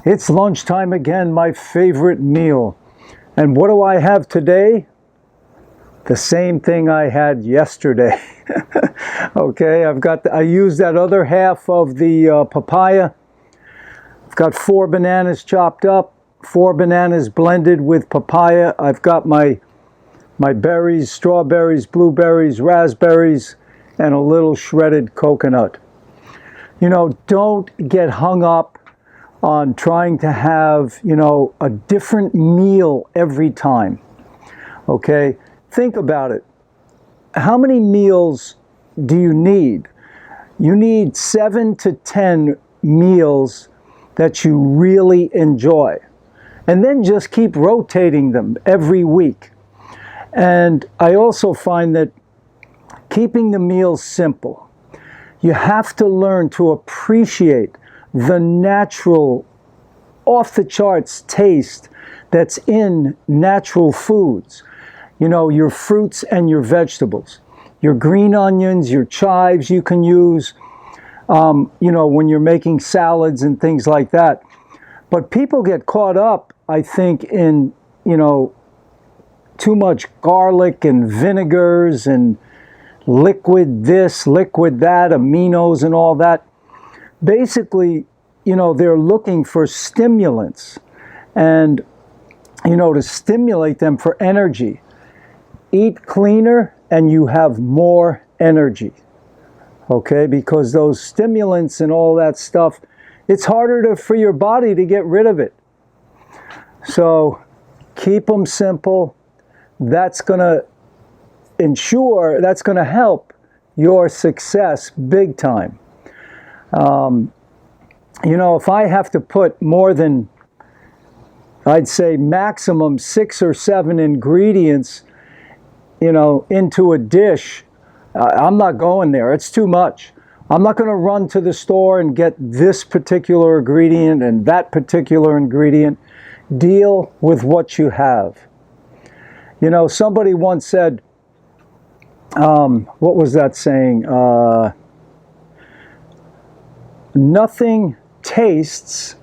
It's lunchtime again, my favorite meal. And what do I have today? The same thing I had yesterday. Okay, I used that other half of the papaya. I've got 4 bananas chopped up, 4 bananas blended with papaya. I've got my berries, strawberries, blueberries, raspberries, and a little shredded coconut. You know, don't get hung up on trying to have, you know, a different meal every time. Okay? Think about it. How many meals do you need? You need 7 to 10 meals that you really enjoy. And then just keep rotating them every week. And I also find that keeping the meals simple, you have to learn to appreciate the natural, off-the-charts taste that's in natural foods. You know, your fruits and your vegetables. Your green onions, your chives you can use, you know, when you're making salads and things like that. But people get caught up, I think, in, you know, too much garlic and vinegars and liquid this, liquid that, aminos and all that. Basically, you know, they're looking for stimulants and, you know, to stimulate them for energy. Eat cleaner and you have more energy, okay? Because those stimulants and all that stuff, it's harder for your body to get rid of it. So keep them simple. That's going to ensure, that's going to help your success big time. You know, if I have to put more than, I'd say maximum 6 or 7 ingredients, you know, into a dish, I'm not going there. It's too much. I'm not going to run to the store and get this particular ingredient and that particular ingredient. Deal with what you have. You know, somebody once said, what was that saying? Nothing tastes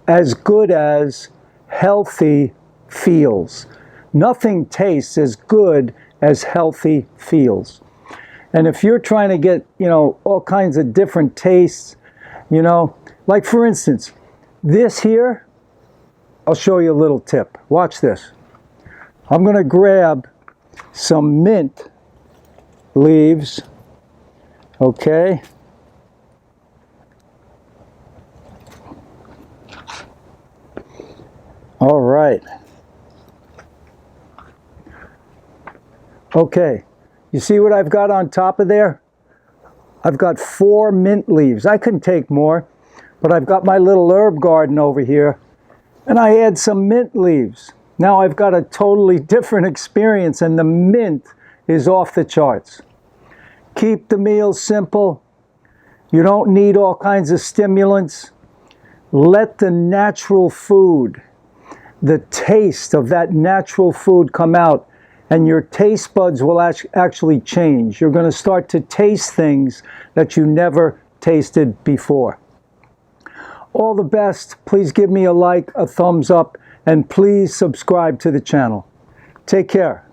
as good as healthy feels. Nothing tastes as good as healthy feels. And if you're trying to get, you know, all kinds of different tastes, you know, like for instance, this here, I'll show you a little tip. Watch this. I'm going to grab some mint leaves, okay? All right. Okay, you see what I've got on top of there? I've got 4 mint leaves. I couldn't take more, but I've got my little herb garden over here, and I add some mint leaves. Now I've got a totally different experience, and the mint is off the charts. Keep the meals simple. You don't need all kinds of stimulants. Let the natural food, the taste of that natural food come out, and your taste buds will actually change. You're going to start to taste things that you never tasted before. All the best. Please give me a like, a thumbs up, and please subscribe to the channel. Take care.